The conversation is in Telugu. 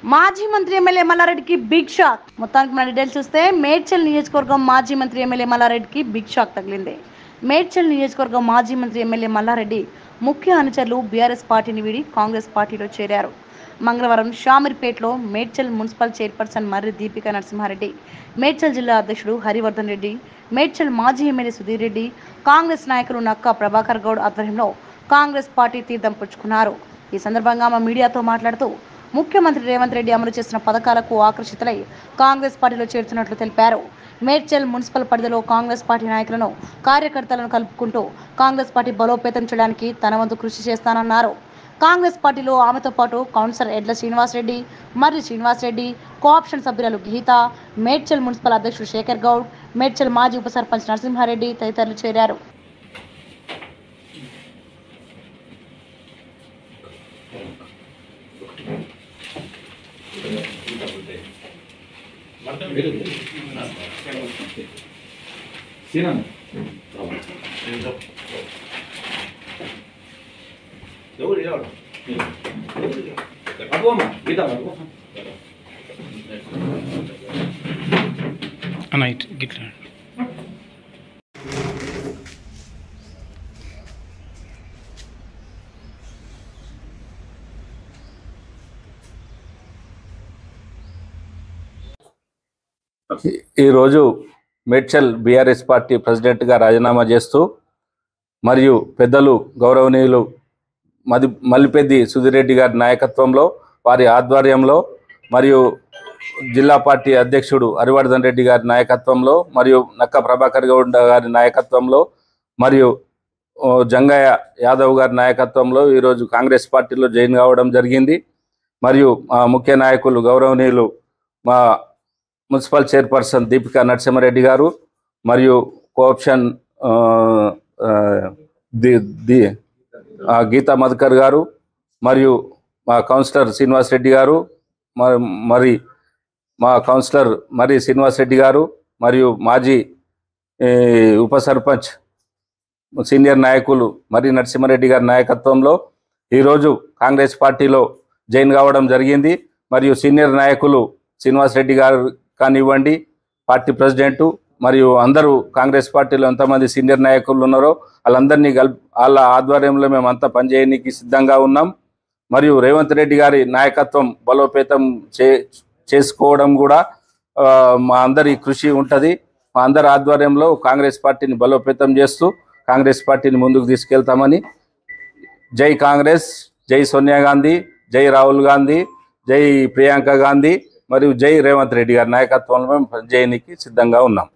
మాజీ మంత్రి ఎమ్మెల్యే మల్లారెడ్డికి బిగ్ షాక్. మొత్తానికి మన డీటెయిల్స్ చూస్తే మేడ్చల్ నియోజకవర్గం మాజీ మంత్రి ఎమ్మెల్యే మల్లారెడ్డికి బిగ్ షాక్ తగిలింది. మేడ్చల్ నియోజకవర్గం మాజీ మంత్రి ఎమ్మెల్యే మల్లారెడ్డి ముఖ్య అనుచరులు బీఆర్ఎస్ పార్టీని వీడి కాంగ్రెస్ పార్టీలో చేరారు. మంగళవారం షామీర్పేటలో మేడ్చల్ మున్సిపల్ చైర్పర్సన్ మర్రి దీపికా నరసింహారెడ్డి, మేడ్చల్ జిల్లా అధ్యక్షుడు హరివర్ధన్ రెడ్డి, మేడ్చల్ మాజీ ఎమ్మెల్యే సుధీర్ రెడ్డి, కాంగ్రెస్ నాయకులు నక్కా ప్రభాకర్ గౌడ్ ఆధ్వర్యంలో కాంగ్రెస్ పార్టీ తీర్థం పుచ్చుకున్నారు. ఈ సందర్భంగా ఆమె మీడియాతో మాట్లాడుతూ ముఖ్యమంత్రి రేవంత్ రెడ్డి అమలు చేసిన పథకాలకు ఆకర్షితులై కాంగ్రెస్ పార్టీలో చేరుతున్నట్లు తెలిపారు. మేడ్చల్ మున్సిపల్ పరిధిలో కాంగ్రెస్ పార్టీ నాయకులను, కార్యకర్తలను కలుపుకుంటూ కాంగ్రెస్ పార్టీ బలోపేతం చేయడానికి తన వంతు కృషి చేస్తానన్నారు. కాంగ్రెస్ పార్టీలో ఆమెతో పాటు కౌన్సిలర్ ఎడ్ల శ్రీనివాసరెడ్డి, మర్రి శ్రీనివాసరెడ్డి, కోఆప్షన్ సభ్యురాలు గీత, మేడ్చల్ మున్సిపల్ అధ్యక్షుడు శేఖర్ గౌడ్, మేడ్చల్ మాజీ ఉప సర్పంచ్ నరసింహారెడ్డి తదితరులు చేరారు. ఈరోజు మేడ్చల్ బీఆర్ఎస్ పార్టీ ప్రెసిడెంట్గా రాజీనామా చేస్తూ మరియు పెద్దలు గౌరవనీయులు మల్లిపెద్ది సుధీర్ రెడ్డి గారి నాయకత్వంలో, వారి ఆధ్వర్యంలో, మరియు జిల్లా పార్టీ అధ్యక్షుడు హరివర్ధన్ రెడ్డి గారి నాయకత్వంలో, మరియు నక్కా ప్రభాకర్ గౌడ్ గారి నాయకత్వంలో, మరియు జంగయ్య యాదవ్ గారి నాయకత్వంలో ఈరోజు కాంగ్రెస్ పార్టీలో జాయిన్ కావడం జరిగింది. మరియు మా ముఖ్య నాయకులు గౌరవనీయులు మా మున్సిపల్ చైర్పర్సన్ దీపికా నరసింహారెడ్డి గారు, మరియు కోఆప్షన్ గీతా మధుకర్ గారు, మరియు మా కౌన్సిలర్ శ్రీనివాసరెడ్డి గారు, మరి మా కౌన్సిలర్ మర్రి శ్రీనివాసరెడ్డి గారు, మరియు మాజీ ఉప సర్పంచ్ సీనియర్ నాయకులు మర్రి నరసింహారెడ్డి గారి నాయకత్వంలో ఈరోజు కాంగ్రెస్ పార్టీలో జాయిన్ కావడం జరిగింది. మరియు సీనియర్ నాయకులు శ్రీనివాసరెడ్డి గారు కానివ్వండి, పార్టీ ప్రెసిడెంటు, మరియు అందరూ కాంగ్రెస్ పార్టీలో ఎంతమంది సీనియర్ నాయకులు ఉన్నారో వాళ్ళందరినీ వాళ్ళ ఆధ్వర్యంలో మేమంతా పనిచేయడానికి సిద్ధంగా ఉన్నాం. మరియు రేవంత్ రెడ్డి గారి నాయకత్వం బలోపేతం చేసుకోవడం కూడా మా అందరి కృషి ఉంటుంది. మా అందరి ఆధ్వర్యంలో కాంగ్రెస్ పార్టీని బలోపేతం చేస్తూ కాంగ్రెస్ పార్టీని ముందుకు తీసుకెళ్తామని. జై కాంగ్రెస్, జై సోనియా గాంధీ, జై రాహుల్ గాంధీ, జై ప్రియాంక గాంధీ, మరియు జై రేవంత్ రెడ్డి గారి నాయకత్వంలో మేము పనిచేయడానికి సిద్ధంగా ఉన్నాం.